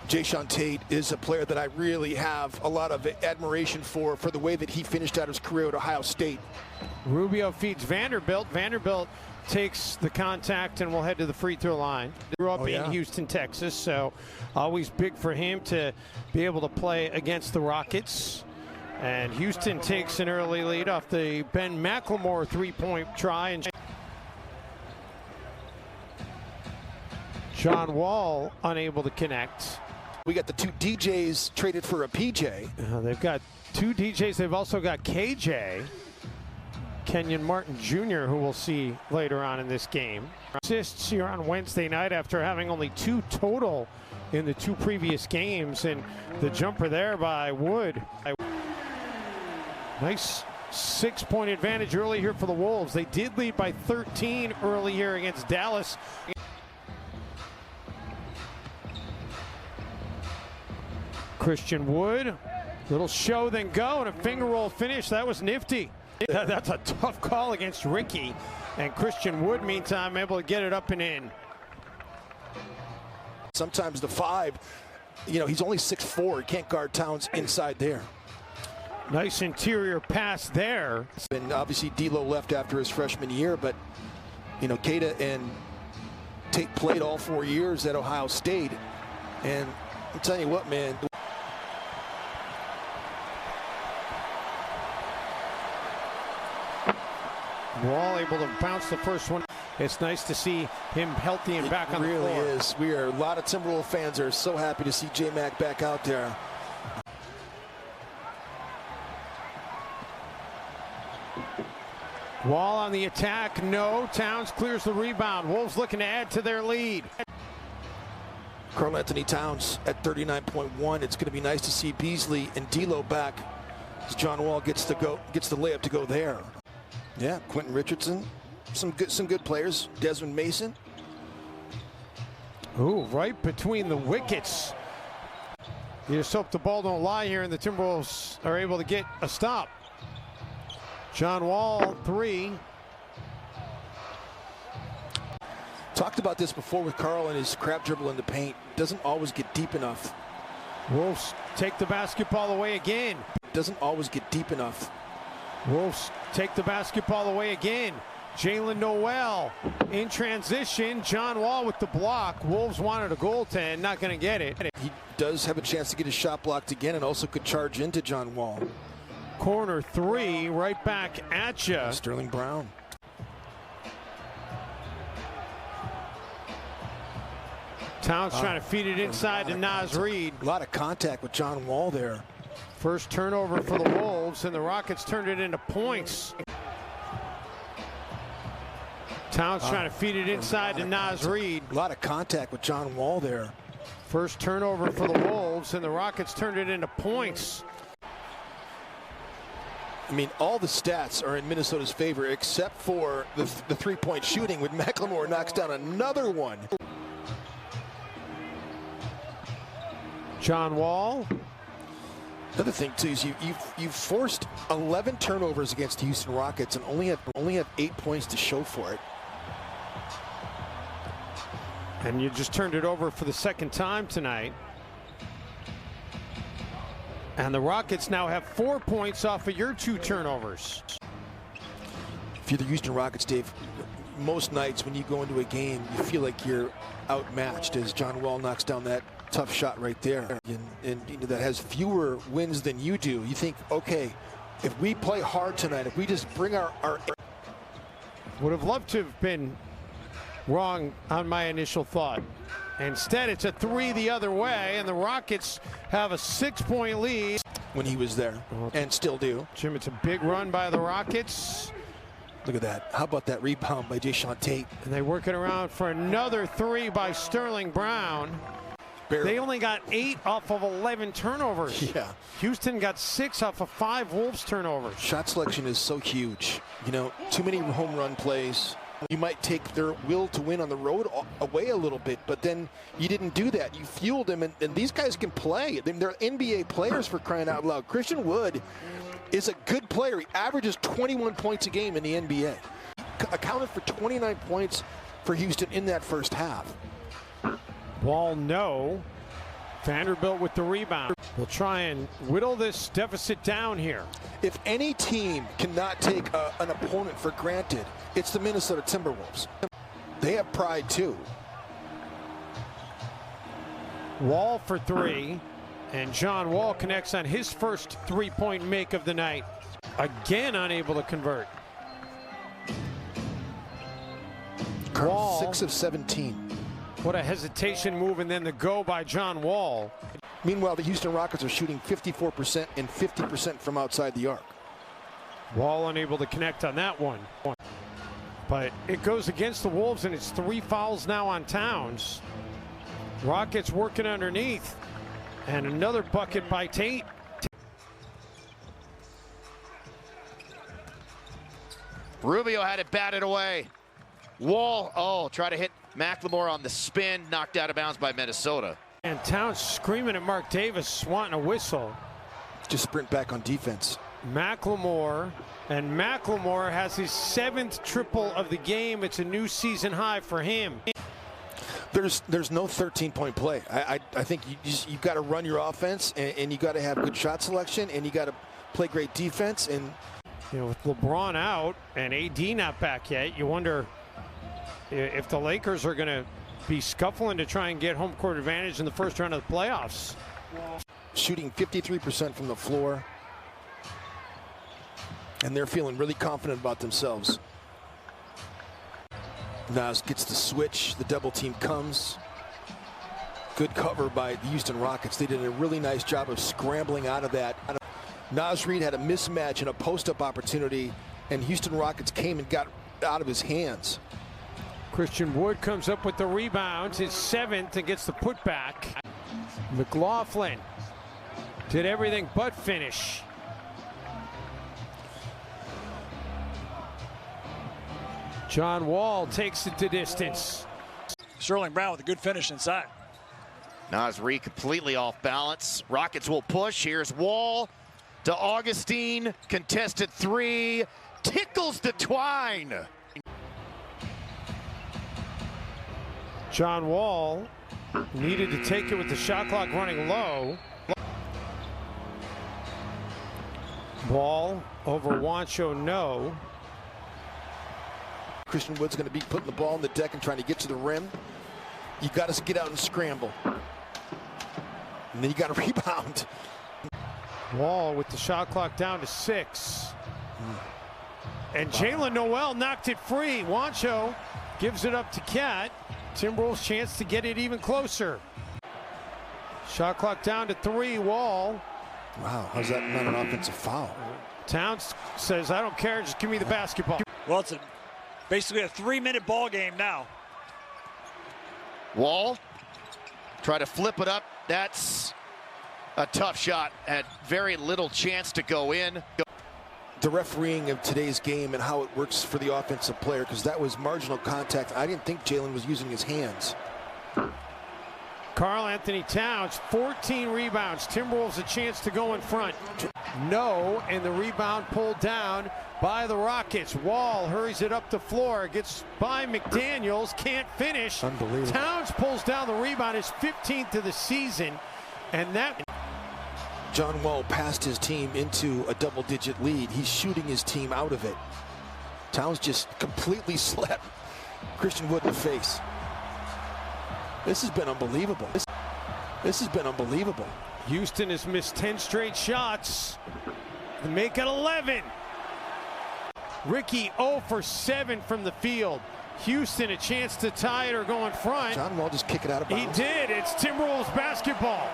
Jae'Sean Tate is a player that I really have a lot of admiration for the way that he finished out his career at Ohio State. Rubio feeds Vanderbilt. Vanderbilt takes the contact and will head to the free throw line. Grew up in Houston, Texas, so always big for him to be able to play against the Rockets. And Houston takes an early lead off the Ben McLemore three-point try. And John Wall unable to connect. We got the two DJs traded for a PJ. They've got two DJs. They've also got KJ, Kenyon Martin Jr., who we'll see later on in this game. Assists here on Wednesday night after having only 2 total in the 2 previous games. And the jumper there by Wood. Nice 6-point advantage early here for the Wolves. They did lead by 13 early here against Dallas. Christian Wood, little show then go, and a finger roll finish. That was nifty. That's a tough call against Ricky. And Christian Wood, meantime, able to get it up and in. Sometimes the 5, he's only 6'4". He can't guard Towns inside there. Nice interior pass there. And obviously D'Lo left after his freshman year, but Keita and Tate played all 4 years at Ohio State. And I'm telling you what, man. Wall able to bounce the first one. It's nice to see him healthy and back on the floor. It really is. A lot of Timberwolves fans are so happy to see J-Mac back out there. Wall on the attack, no. Towns clears the rebound. Wolves looking to add to their lead. Karl-Anthony Towns at 39.1. It's going to be nice to see Beasley and D'Lo back as John Wall gets the layup to go there. Yeah, Quentin Richardson, some good players. Desmond Mason. Ooh, right between the wickets. You just hope the ball don't lie here, and the Timberwolves are able to get a stop. John Wall, 3. Talked about this before with Carl and his crab dribble in the paint. Doesn't always get deep enough. Wolves take the basketball away again. Doesn't always get deep enough. Wolves take the basketball away again. Jalen Noel in transition. John Wall with the block. Wolves wanted a goaltend, not going to get it. He does have a chance to get his shot blocked again and also could charge into John Wall. Corner 3, right back at you. Sterling Brown. Towns trying to feed it inside to Naz Reid. A lot of contact with John Wall there. First turnover for the Wolves, and the Rockets turned it into points. Towns trying to feed it inside to Naz Reid. A lot of contact with John Wall there. First turnover for the Wolves, and the Rockets turned it into points. I mean, all the stats are in Minnesota's favor except for the three-point shooting when McLemore knocks down another one. John Wall. Another thing too is you've forced 11 turnovers against the Houston Rockets and only have 8 points to show for it. And you just turned it over for the second time tonight. And the Rockets now have 4 points off of your 2 turnovers. If you're the Houston Rockets, Dave, most nights when you go into a game, you feel like you're outmatched as John Wall knocks down that tough shot right there. And that has fewer wins than you do. You think, okay, if we play hard tonight, if we just bring our... Would have loved to have been wrong on my initial thought. Instead, it's a 3 the other way, and the Rockets have a 6-point lead. When he was there, and still do. Jim, it's a big run by the Rockets. Look at that. How about that rebound by Jae'Sean Tate? And they work it around for another 3 by Sterling Brown. Barely. They only got 8 off of 11 turnovers. Yeah. Houston got 6 off of 5 Wolves turnovers. Shot selection is so huge. Too many home run plays. You might take their will to win on the road away a little bit, but then you didn't do that. You fueled them, and these guys can play. They're NBA players, for crying out loud. Christian Wood is a good player. He averages 21 points a game in the NBA. He accounted for 29 points for Houston in that first half. Wall, no. Vanderbilt with the rebound. We'll try and whittle this deficit down here. If any team cannot take an opponent for granted, it's the Minnesota Timberwolves. They have pride too. Wall for three, and John Wall connects on his first three-point make of the night. Again, unable to convert. Wall, 6 of 17. What a hesitation move, and then the go by John Wall. Meanwhile, the Houston Rockets are shooting 54% and 50% from outside the arc. Wall unable to connect on that one. But it goes against the Wolves, and it's 3 fouls now on Towns. Rockets working underneath, and another bucket by Tate. Rubio had it batted away. Wall, try to hit McLemore on the spin, knocked out of bounds by Minnesota. And Towns screaming at Mark Davis, wanting a whistle. Just sprint back on defense. McLemore has his 7th triple of the game. It's a new season high for him. There's no 13-point play. I think you've got to run your offense, and you got to have good shot selection, and you got to play great defense. And you know, with LeBron out and AD not back yet, you wonder if the Lakers are going to be scuffling to try and get home court advantage in the first round of the playoffs. Shooting 53% from the floor, and they're feeling really confident about themselves. Nas gets the switch. The double team comes. Good cover by the Houston Rockets. They did a really nice job of scrambling out of that. Nas Reed had a mismatch and a post-up opportunity, and Houston Rockets came and got out of his hands. Christian Wood comes up with the rebounds, his 7th, and gets the putback. McLaughlin did everything but finish. John Wall takes it to distance. Sterling Brown with a good finish inside. Nas Reed completely off balance. Rockets will push. Here's Wall to Augustine. Contested 3. Tickles the twine. John Wall needed to take it with the shot clock running low. Ball over Wancho, no. Christian Wood's going to be putting the ball on the deck and trying to get to the rim. You got to get out and scramble. And then you got to rebound. Wall with the shot clock down to 6. And Jalen Noel knocked it free. Wancho gives it up to Cat. Timberwolves chance to get it even closer. Shot clock down to 3. Wall. Wow, how's that not an offensive foul? Towns says, I don't care, just give me the basketball. Well, it's basically a 3-minute ball game now. Wall, try to flip it up. That's a tough shot. Had very little chance to go in. The refereeing of today's game and how it works for the offensive player, because that was marginal contact. I didn't think Jalen was using his hands. Karl Anthony Towns, 14 rebounds. Timberwolves a chance to go in front. No, and the rebound pulled down by the Rockets. Wall hurries it up the floor, gets by McDaniels, can't finish. Unbelievable. Towns pulls down the rebound, his 15th of the season, and that. John Wall passed his team into a double-digit lead. He's shooting his team out of it. Towns just completely slept Christian Wood in the face. This has been unbelievable. This has been unbelievable. Houston has missed 10 straight shots. They make it 11. Ricky 0 for 7 from the field. Houston a chance to tie it or go in front. John Wall just kick it out of bounds. He did. It's Timberwolves basketball.